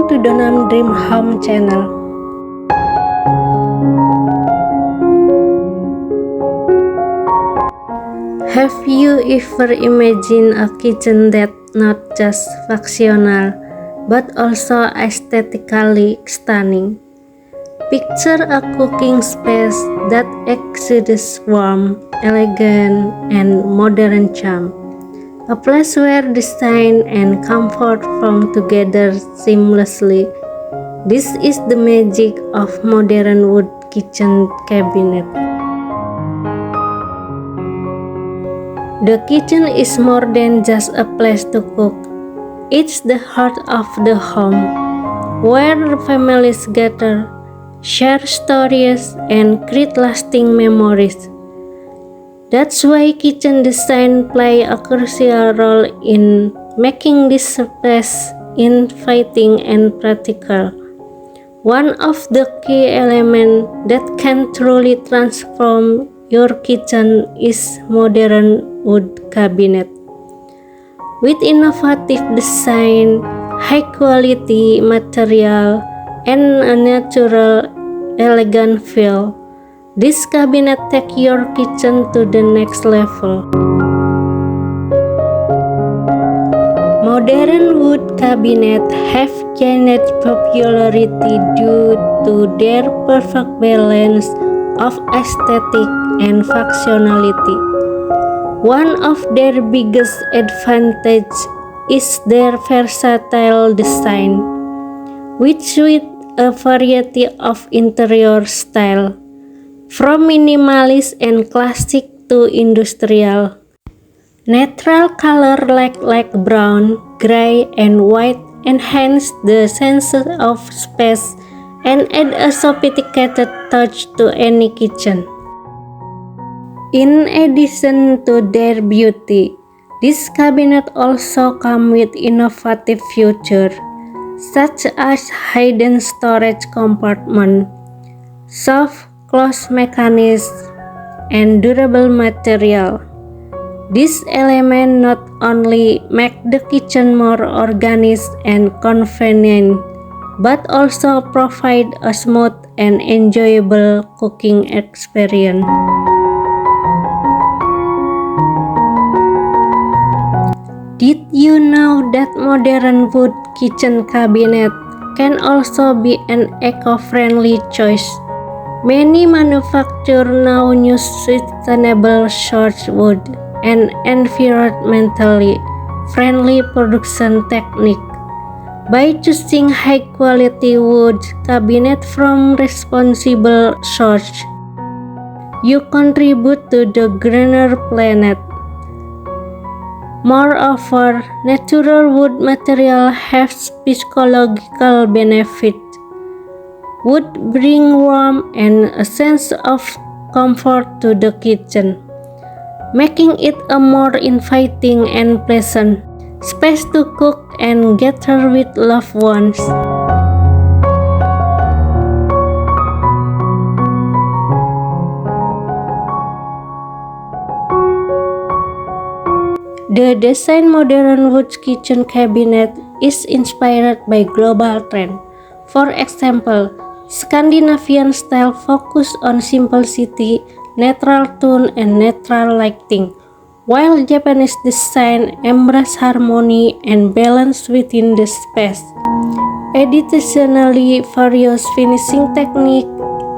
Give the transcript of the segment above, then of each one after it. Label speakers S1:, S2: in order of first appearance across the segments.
S1: Welcome to Donam Dream Home channel. Have you ever imagined a kitchen that not just functional but also aesthetically stunning? Picture a cooking space that exudes warmth, elegance, and modern charm. A place where design and comfort come together seamlessly. This is the magic of modern wood kitchen cabinet. The kitchen is more than just a place to cook. It's the heart of the home, where families gather, share stories, and create lasting memories. That's why kitchen design play a crucial role in making this space inviting and practical. One of the key elements that can truly transform your kitchen is modern wood cabinet. With innovative design, high quality material, and a natural, elegant feel, this cabinet take your kitchen to the next level. Modern wood cabinets have gained popularity due to their perfect balance of aesthetic and functionality. One of their biggest advantages is their versatile design, which with a variety of interior style, from minimalist and classic to industrial. Natural color like brown, gray, and white enhance the sense of space and add a sophisticated touch to any kitchen. In addition to their beauty, this cabinet also come with innovative features such as hidden storage compartment, soft close mechanism, and durable material. These elements not only make the kitchen more organized and convenient, but also provide a smooth and enjoyable cooking experience. Did you know that modern wood kitchen cabinet can also be an eco-friendly choice? Many manufacturers now use sustainable sourced wood and environmentally friendly production technique. By choosing high-quality wood cabinet from responsible source, you contribute to the greener planet. Moreover, natural wood material has psychological benefit. Wood bring warmth and a sense of comfort to the kitchen, making it a more inviting and pleasant space to cook and gather with loved ones. The design modern wood kitchen cabinet is inspired by global trend. For example, Scandinavian style focus on simplicity, natural tone, and natural lighting, while Japanese design embrace harmony and balance within the space. Additionally, various finishing techniques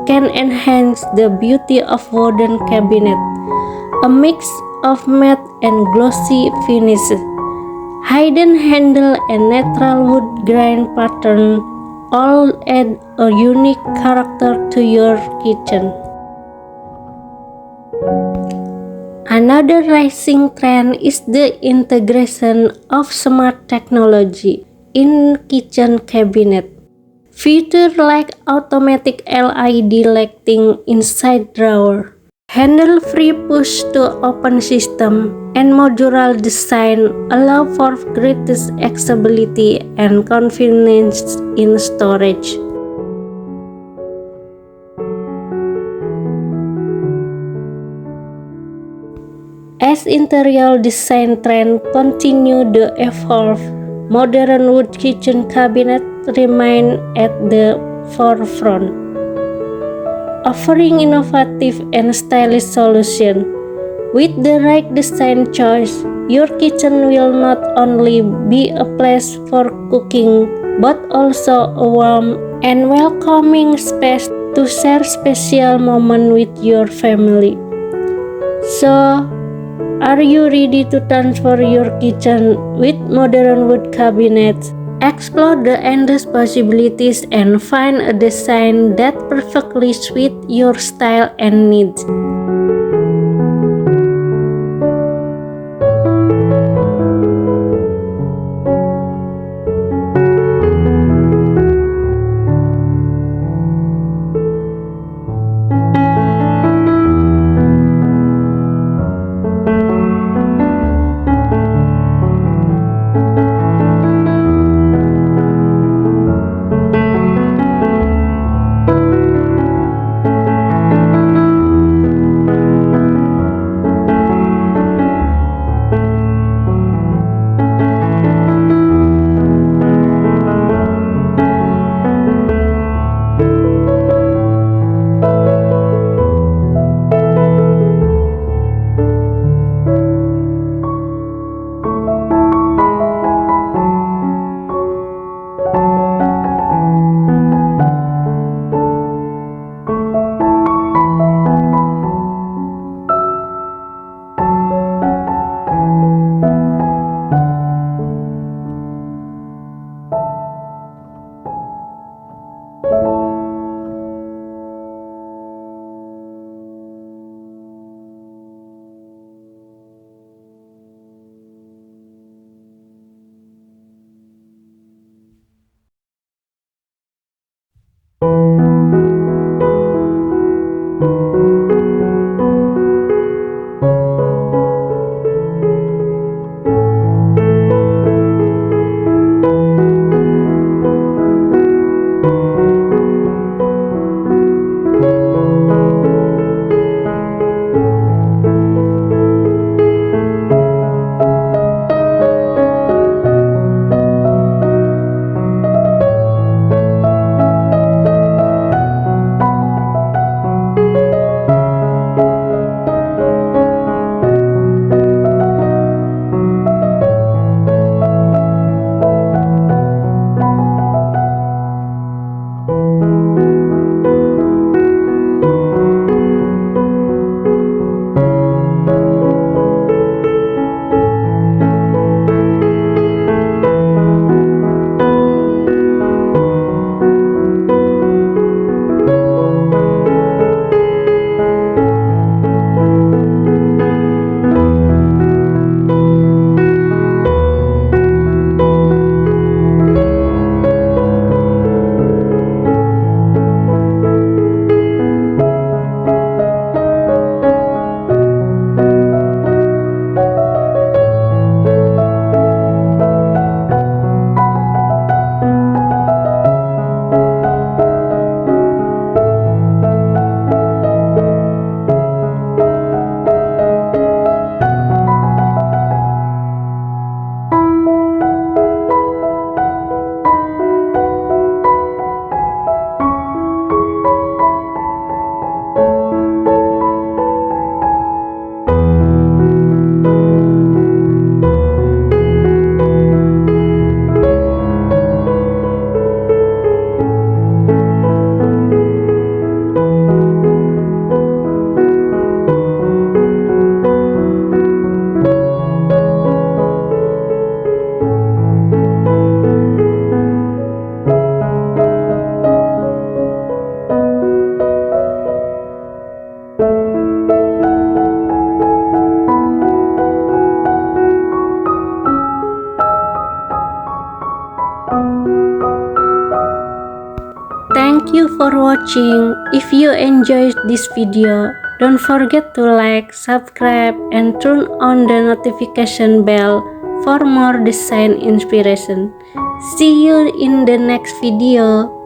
S1: can enhance the beauty of wooden cabinet. A mix of matte and glossy finishes, hidden handle, and natural wood grain pattern all add a unique character to your kitchen. Another rising trend is the integration of smart technology in kitchen cabinet. Features like automatic LED lighting inside drawer, handle-free push-to-open system, and modular design allow for greater accessibility and convenience in storage. As interior design trends continue to evolve, modern wood kitchen cabinet remain at the forefront, offering innovative and stylish solutions. With the right design choice, your kitchen will not only be a place for cooking, but also a warm and welcoming space to share special moments with your family. So, are you ready to transform your kitchen with modern wood cabinets? Explore the endless possibilities and find a design that perfectly suits your style and needs. Thank you for watching. If you enjoyed this video, don't forget to like, subscribe, and turn on the notification bell for more design inspiration. See you in the next video.